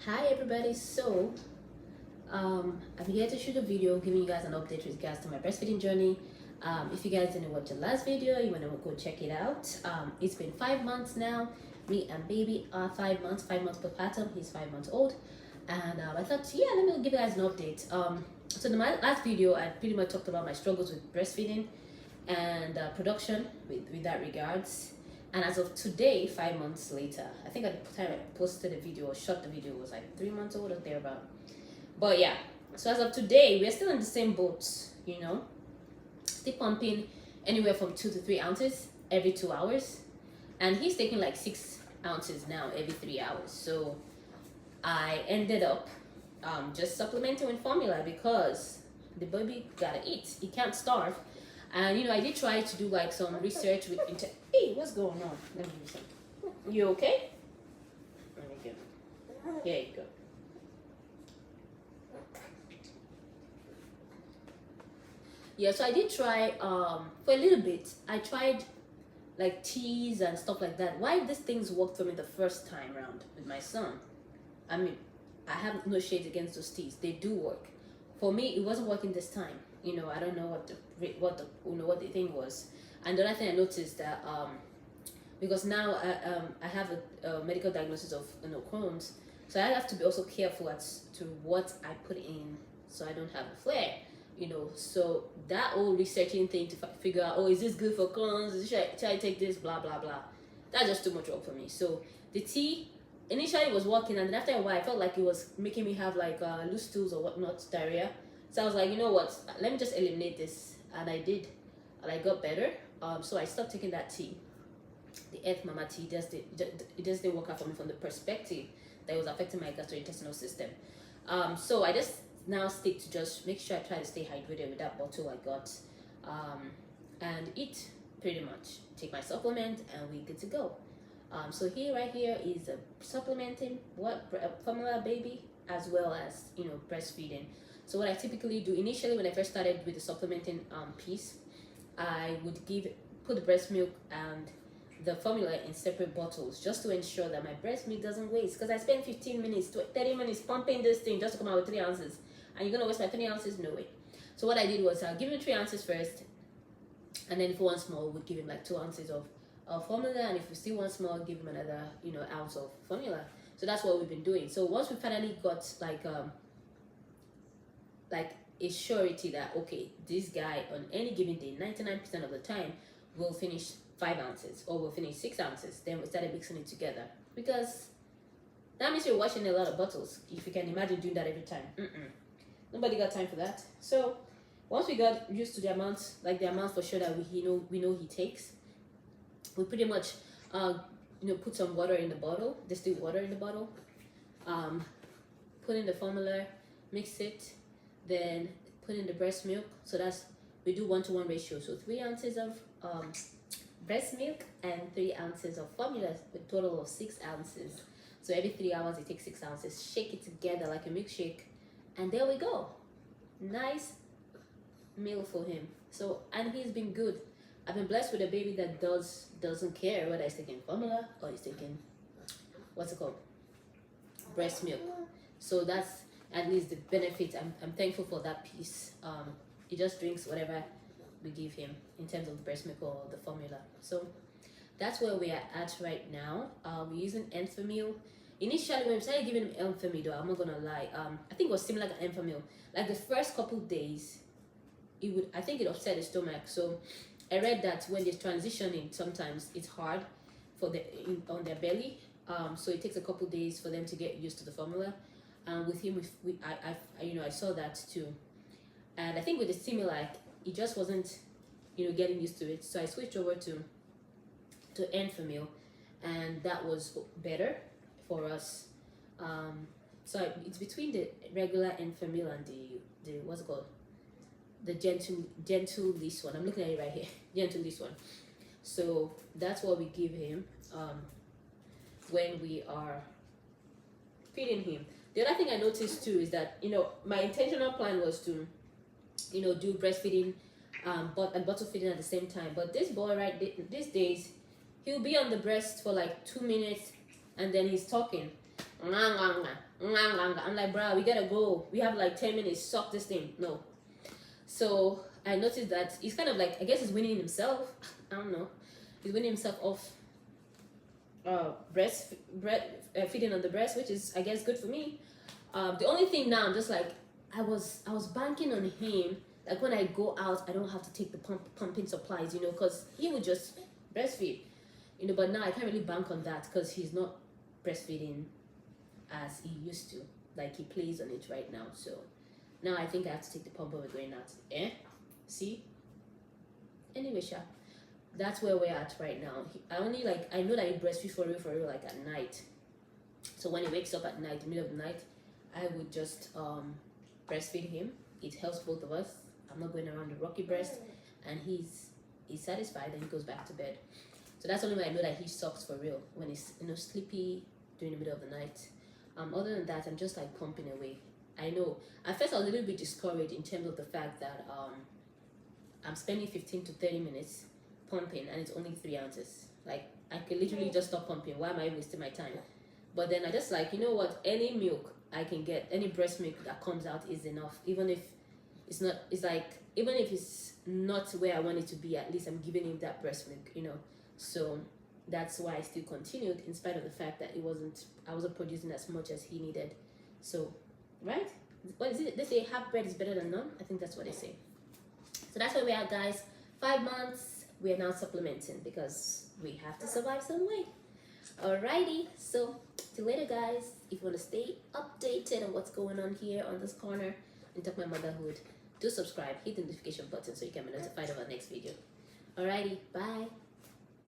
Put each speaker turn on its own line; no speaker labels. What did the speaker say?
Hi everybody, so I'm here to shoot a video giving you guys an update with regards to my breastfeeding journey. If you guys didn't watch the last video, you want to go check it out. It's been 5 months now. Me and baby are 5 months postpartum. He's 5 months old, and I thought, yeah, let me give you guys an update. So in my last video, I pretty much talked about my struggles with breastfeeding and production with that regards. And as of today, 5 months later, I think at the time I posted a video or shot the video, it was like 3 months old or thereabout. But yeah, so as of today, we're still in the same boat, still pumping anywhere from 2 to 3 ounces every 2 hours. And he's taking like 6 ounces now every 3 hours. So I ended up just supplementing with formula because the baby gotta eat. He can't starve. And I did try to do like some research with hey, what's going on? Let me give you some. You okay? Let me get Here you go. Yeah, so I did try for a little bit. I tried like teas and stuff like that. Why these things worked for me the first time around with my son? I mean, I have no shades against those teas. They do work. For me, it wasn't working this time. I don't know what the thing was. And the other thing I noticed that because now I have a medical diagnosis of Chrons, so I have to be also careful as to what I put in so I don't have a flare. So that whole researching thing to figure out, is this good for Chrons? Should I take this? Blah blah blah. That's just too much work for me. So the tea initially was working, and then after a while I felt like it was making me have like loose stools or whatnot, diarrhea. So I was like, you know what? Let me just eliminate this, and I did, and I got better. So I stopped taking that tea, the Earth Mama tea. It just didn't work out for me from the perspective that it was affecting my gastrointestinal system. So I just now stick to just make sure I try to stay hydrated with that bottle I got, and eat pretty much. Take my supplement, and we're good to go. So right here is a supplementing formula baby as well as breastfeeding. So what I typically do initially when I first started with the supplementing piece, I would put the breast milk and the formula in separate bottles just to ensure that my breast milk doesn't waste, because I spent 15 minutes to 30 minutes pumping this thing just to come out with 3 ounces, and you're gonna waste my 3 ounces? No way. So what I did was give him 3 ounces first, and then if he wants more, we'd give him like 2 ounces of formula, and if we still want more, give him another ounce of formula. So that's what we've been doing. So once we finally got like a surety that okay, this guy on any given day 99% of the time will finish 5 ounces or will finish 6 ounces, then we started mixing it together, because that means you're washing a lot of bottles. If you can imagine doing that every time, nobody got time for that. So once we got used to the amount for sure that we know he takes, we pretty much put some water in the bottle, distilled water in the bottle, put in the formula, mix it, then put in the breast milk. So we do 1-to-1 ratio, so 3 ounces of breast milk and 3 ounces of formula, with a total of 6 ounces. So every 3 hours it takes 6 ounces. Shake it together like a milkshake, and there we go. Nice meal for him. So, and he's been good. I've been blessed with a baby that doesn't care whether he's taking formula or he's taking breast milk. So that's at least the benefit. I'm thankful for that piece. He just drinks whatever we give him in terms of the breast milk or the formula. So that's where we are at right now. We're using Enfamil. Initially when we started giving him Enfamil, though, I'm not gonna lie, I think it was similar to Enfamil. Like the first couple days, I think it upset his stomach. So I read that when they're transitioning, sometimes it's hard for on their belly. So it takes a couple days for them to get used to the formula. And with him, I saw that too. And I think with the Similac, he just wasn't, getting used to it. So I switched over to Enfamil, and that was better for us. So it's between the regular Enfamil and the what's it called? The gentle least one. I'm looking at it right here. Gentle least one. So that's what we give him when we are feeding him. The other thing I noticed too is that my intentional plan was to do breastfeeding and bottle feeding at the same time. But this boy these days, he'll be on the breast for like 2 minutes, and then he's talking. I'm like, bro, we gotta go. We have like 10 minutes. Suck this thing. No. So I noticed that he's kind of like, I guess he's winning himself. I don't know. He's winning himself off feeding on the breast, which is, I guess, good for me. The only thing now, I'm just like, I was banking on him. Like when I go out, I don't have to take the pumping supplies, you know, because he would just breastfeed, you know. But now I can't really bank on that because he's not breastfeeding as he used to. Like he plays on it right now. So now I think I have to take the pump when we're going out. See? Anyway, Sha, that's where we're at right now. I know that he breastfeeds for real, like at night. So when he wakes up at night, middle of the night, I would just breastfeed him. It helps both of us. I'm not going around the rocky breast, and he's satisfied and he goes back to bed. So that's the only way I know that he sucks for real, when he's, you know, sleepy during the middle of the night. Other than that, I'm just like pumping away. I know at first I was a little bit discouraged in terms of the fact that I'm spending 15 to 30 minutes pumping and it's only 3 ounces. Like I could literally just stop pumping. Why am I wasting my time? But then I just like, you know what, any milk I can get, any breast milk that comes out is enough. Even if it's not, it's like, even if it's not where I want it to be, at least I'm giving him that breast milk, you know. So that's why I still continued, in spite of the fact that I wasn't producing as much as he needed. So, right? What is it? They say half bread is better than none. I think that's what they say. So that's where we are, guys. 5 months. We are now supplementing because we have to survive some way. Alrighty. So, till later, guys. If you want to stay updated on what's going on here on this corner and talk my motherhood, do subscribe. Hit the notification button so you can be notified of our next video. Alrighty. Bye.